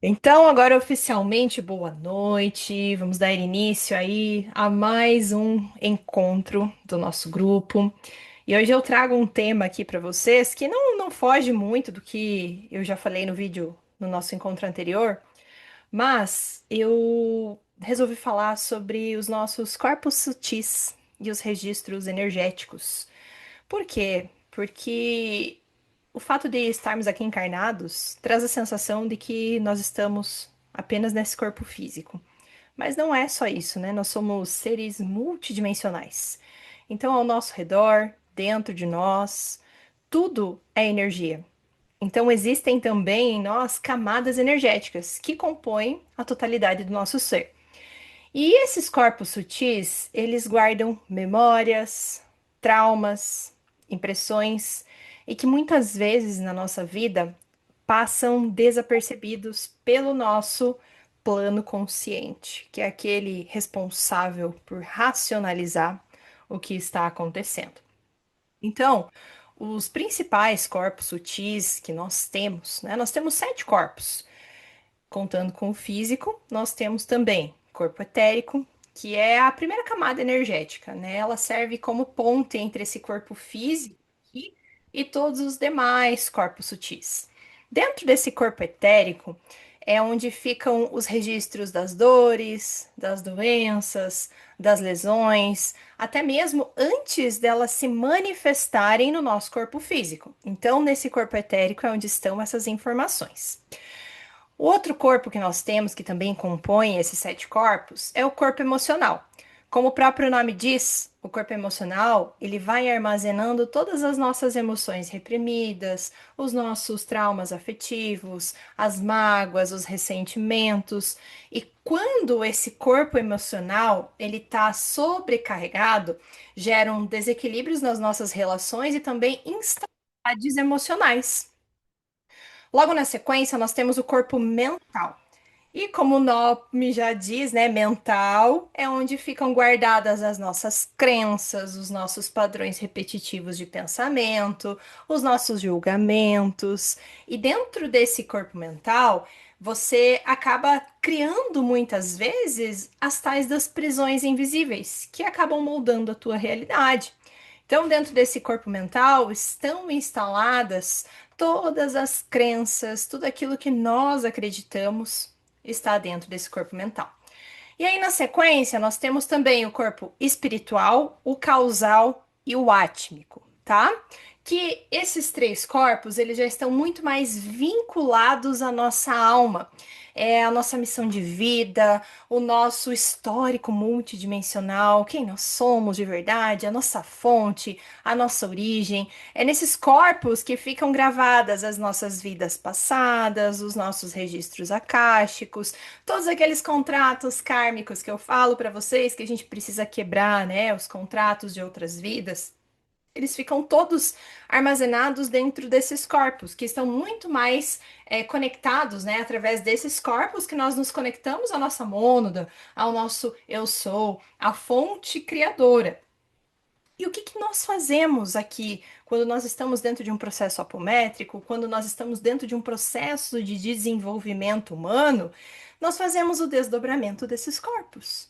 Então, agora oficialmente, boa noite. Vamos dar início aí a mais um encontro do nosso grupo. E hoje eu trago um tema aqui para vocês que não foge muito do que eu já falei no vídeo no nosso encontro anterior, mas eu resolvi falar sobre os nossos corpos sutis e os registros energéticos. Por quê? Porque o fato de estarmos aqui encarnados traz a sensação de que nós estamos apenas nesse corpo físico. Mas não é só isso, né? Nós somos seres multidimensionais. Então, ao nosso redor, dentro de nós, tudo é energia. Então, existem também em nós camadas energéticas que compõem a totalidade do nosso ser. E esses corpos sutis, eles guardam memórias, traumas, impressões e que muitas vezes na nossa vida passam desapercebidos pelo nosso plano consciente, que é aquele responsável por racionalizar o que está acontecendo. Então, os principais corpos sutis que nós temos, né? Nós temos 7 corpos. Contando com o físico, nós temos também corpo etérico, que é a primeira camada energética, né? Ela serve como ponte entre esse corpo físico e todos os demais corpos sutis. Dentro desse corpo etérico é onde ficam os registros das dores, das doenças, das lesões, até mesmo antes delas se manifestarem no nosso corpo físico. Então, nesse corpo etérico é onde estão essas informações. O outro corpo que nós temos, que também compõe esses 7 corpos, é o corpo emocional. Como o próprio nome diz, o corpo emocional, ele vai armazenando todas as nossas emoções reprimidas, os nossos traumas afetivos, as mágoas, os ressentimentos. E quando esse corpo emocional, ele está sobrecarregado, geram desequilíbrios nas nossas relações e também instabilidades emocionais. Logo na sequência, nós temos o corpo mental. E como o nome já diz, né, mental é onde ficam guardadas as nossas crenças, os nossos padrões repetitivos de pensamento, os nossos julgamentos. E dentro desse corpo mental, você acaba criando muitas vezes as tais das prisões invisíveis, que acabam moldando a tua realidade. Então, dentro desse corpo mental estão instaladas todas as crenças, tudo aquilo que nós acreditamos está dentro desse corpo mental. E aí, na sequência, nós temos também o corpo espiritual, o causal e o átmico, tá? Que esses 3 corpos, eles já estão muito mais vinculados à nossa alma, a nossa missão de vida, o nosso histórico multidimensional, quem nós somos de verdade, a nossa fonte, a nossa origem. É nesses corpos que ficam gravadas as nossas vidas passadas, os nossos registros akáshicos, todos aqueles contratos kármicos que eu falo para vocês que a gente precisa quebrar, né? Os contratos de outras vidas. Eles ficam todos armazenados dentro desses corpos, que estão muito mais conectados, né? Através desses corpos que nós nos conectamos à nossa mônada, ao nosso eu sou, à fonte criadora. E o que que nós fazemos aqui quando nós estamos dentro de um processo apométrico, quando nós estamos dentro de um processo de desenvolvimento humano? Nós fazemos o desdobramento desses corpos.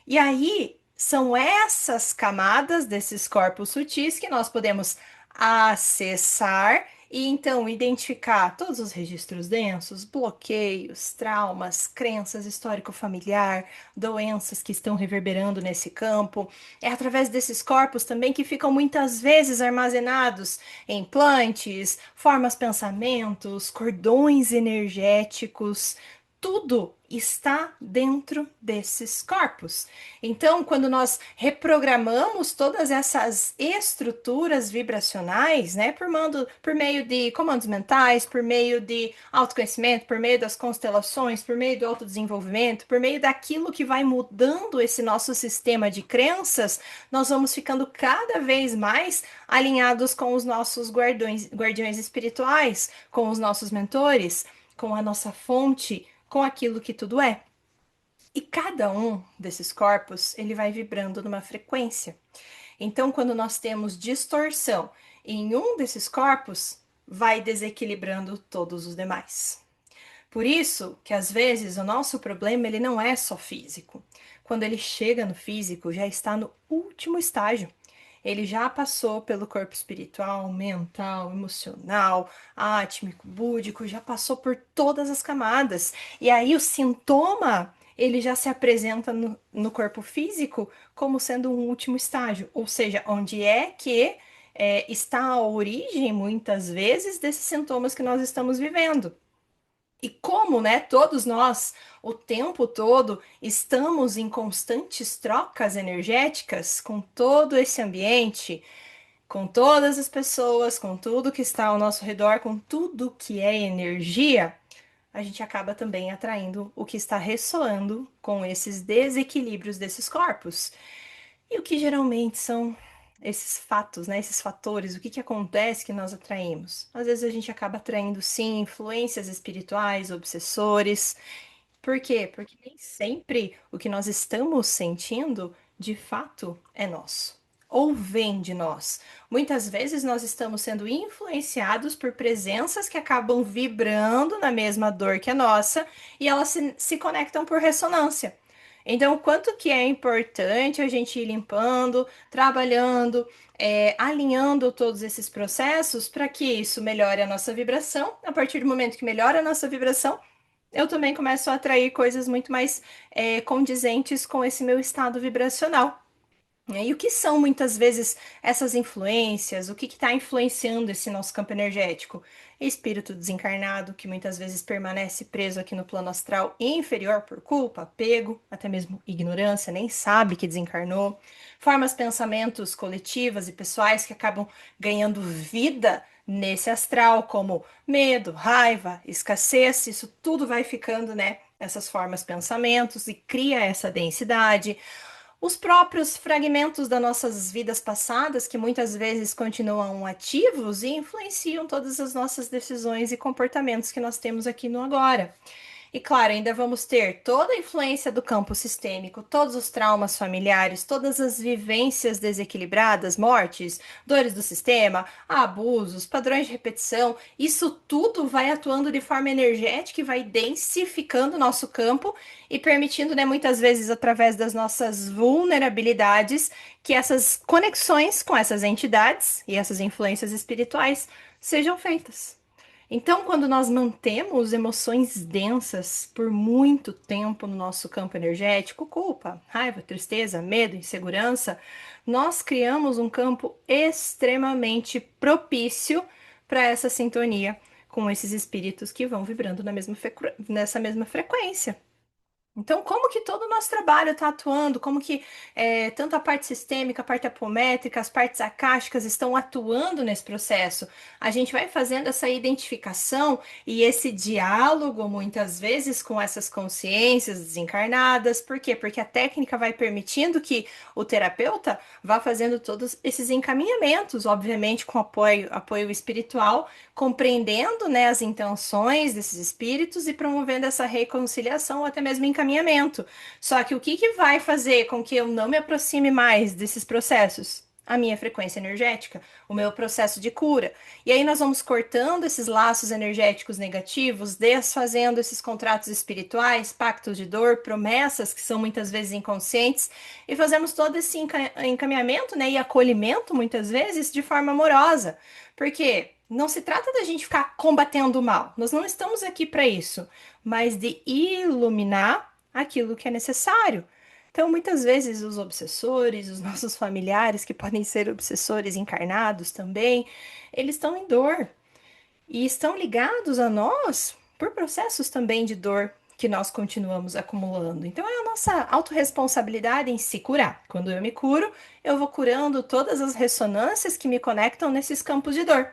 E aí são essas camadas desses corpos sutis que nós podemos acessar e então identificar todos os registros densos, bloqueios, traumas, crenças histórico-familiar, doenças que estão reverberando nesse campo. É através desses corpos também que ficam muitas vezes armazenados implantes, formas pensamentos, cordões energéticos. Tudo está dentro desses corpos. Então, quando nós reprogramamos todas essas estruturas vibracionais, né, por meio de comandos mentais, por meio de autoconhecimento, por meio das constelações, por meio do autodesenvolvimento, por meio daquilo que vai mudando esse nosso sistema de crenças, nós vamos ficando cada vez mais alinhados com os nossos guardiões espirituais, com os nossos mentores, com a nossa fonte, com aquilo que tudo é. E cada um desses corpos, ele vai vibrando numa frequência. Então, quando nós temos distorção em um desses corpos, vai desequilibrando todos os demais. Por isso que às vezes o nosso problema ele não é só físico. Quando ele chega no físico, já está no último estágio. Ele já passou pelo corpo espiritual, mental, emocional, átmico, búdico, já passou por todas as camadas. E aí o sintoma, ele já se apresenta no corpo físico como sendo um último estágio. Ou seja, onde é que está a origem, muitas vezes, desses sintomas que nós estamos vivendo. E como, né, todos nós, o tempo todo, estamos em constantes trocas energéticas com todo esse ambiente, com todas as pessoas, com tudo que está ao nosso redor, com tudo que é energia, a gente acaba também atraindo o que está ressoando com esses desequilíbrios desses corpos. E o que geralmente são esses fatos, né? Esses fatores, o que que acontece que nós atraímos? Às vezes a gente acaba atraindo, sim, influências espirituais, obsessores. Por quê? Porque nem sempre o que nós estamos sentindo, de fato, é nosso. Ou vem de nós. Muitas vezes nós estamos sendo influenciados por presenças que acabam vibrando na mesma dor que a nossa e elas se conectam por ressonância. Então, o quanto que é importante a gente ir limpando, trabalhando, alinhando todos esses processos para que isso melhore a nossa vibração. A partir do momento que melhora a nossa vibração, eu também começo a atrair coisas muito mais condizentes com esse meu estado vibracional. E o que são muitas vezes essas influências? O que está influenciando esse nosso campo energético? Espírito desencarnado, que muitas vezes permanece preso aqui no plano astral inferior por culpa, apego, até mesmo ignorância, nem sabe que desencarnou. Formas pensamentos coletivas e pessoais que acabam ganhando vida nesse astral, como medo, raiva, escassez, isso tudo vai ficando, né? Essas formas pensamentos e cria essa densidade. Os próprios fragmentos das nossas vidas passadas, que muitas vezes continuam ativos e influenciam todas as nossas decisões e comportamentos que nós temos aqui no agora. E claro, ainda vamos ter toda a influência do campo sistêmico, todos os traumas familiares, todas as vivências desequilibradas, mortes, dores do sistema, abusos, padrões de repetição. Isso tudo vai atuando de forma energética e vai densificando o nosso campo e permitindo, né, muitas vezes, através das nossas vulnerabilidades, que essas conexões com essas entidades e essas influências espirituais sejam feitas. Então, quando nós mantemos emoções densas por muito tempo no nosso campo energético, culpa, raiva, tristeza, medo, insegurança, nós criamos um campo extremamente propício para essa sintonia com esses espíritos que vão vibrando nessa mesma frequência. Então, como que todo o nosso trabalho está atuando? Como que tanto a parte sistêmica, a parte apométrica, as partes acásticas estão atuando nesse processo? A gente vai fazendo essa identificação e esse diálogo, muitas vezes, com essas consciências desencarnadas. Por quê? Porque a técnica vai permitindo que o terapeuta vá fazendo todos esses encaminhamentos, obviamente, com apoio espiritual, compreendendo, né, as intenções desses espíritos e promovendo essa reconciliação ou até mesmo encaminhamento. Só que o que que vai fazer com que eu não me aproxime mais desses processos? A minha frequência energética, o meu processo de cura. E aí nós vamos cortando esses laços energéticos negativos, desfazendo esses contratos espirituais, pactos de dor, promessas que são muitas vezes inconscientes, e fazemos todo esse encaminhamento, né, e acolhimento, muitas vezes, de forma amorosa. Porque não se trata da gente ficar combatendo o mal. Nós não estamos aqui para isso, mas de iluminar aquilo que é necessário. Então, muitas vezes, os obsessores, os nossos familiares, que podem ser obsessores encarnados também, eles estão em dor e estão ligados a nós por processos também de dor que nós continuamos acumulando. Então, é a nossa autorresponsabilidade em se curar. Quando eu me curo, eu vou curando todas as ressonâncias que me conectam nesses campos de dor.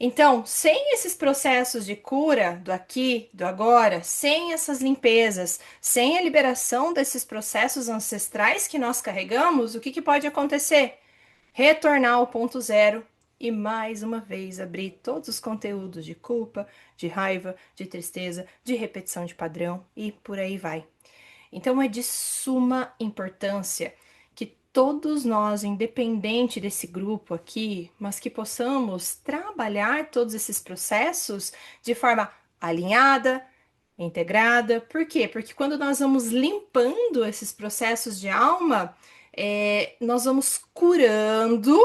Então, sem esses processos de cura do aqui, do agora, sem essas limpezas, sem a liberação desses processos ancestrais que nós carregamos, o que que pode acontecer? Retornar ao ponto zero e mais uma vez abrir todos os conteúdos de culpa, de raiva, de tristeza, de repetição de padrão e por aí vai. Então é de suma importância que todos nós, independente desse grupo aqui, mas que possamos trabalhar todos esses processos de forma alinhada, integrada. Por quê? Porque quando nós vamos limpando esses processos de alma, nós vamos curando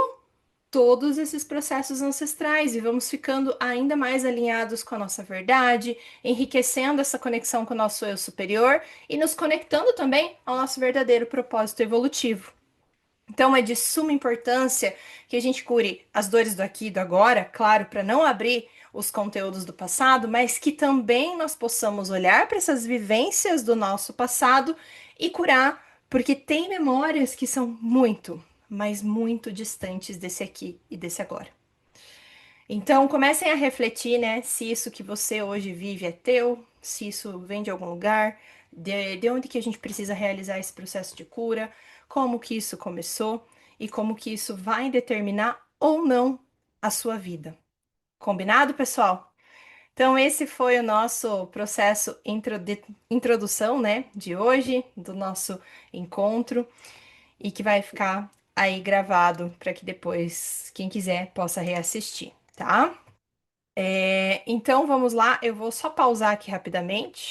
todos esses processos ancestrais e vamos ficando ainda mais alinhados com a nossa verdade, enriquecendo essa conexão com o nosso eu superior e nos conectando também ao nosso verdadeiro propósito evolutivo. Então, é de suma importância que a gente cure as dores do aqui e do agora, claro, para não abrir os conteúdos do passado, mas que também nós possamos olhar para essas vivências do nosso passado e curar, porque tem memórias que são muito, mas muito distantes desse aqui e desse agora. Então, comecem a refletir, né, se isso que você hoje vive é teu, se isso vem de algum lugar, de onde que a gente precisa realizar esse processo de cura, como que isso começou e como que isso vai determinar ou não a sua vida. Combinado, pessoal? Então, esse foi o nosso processo de introdução, né, de hoje, do nosso encontro, e que vai ficar aí gravado para que depois, quem quiser, possa reassistir, tá? Então vamos lá, eu vou só pausar aqui rapidamente.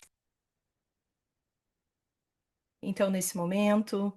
Então, nesse momento,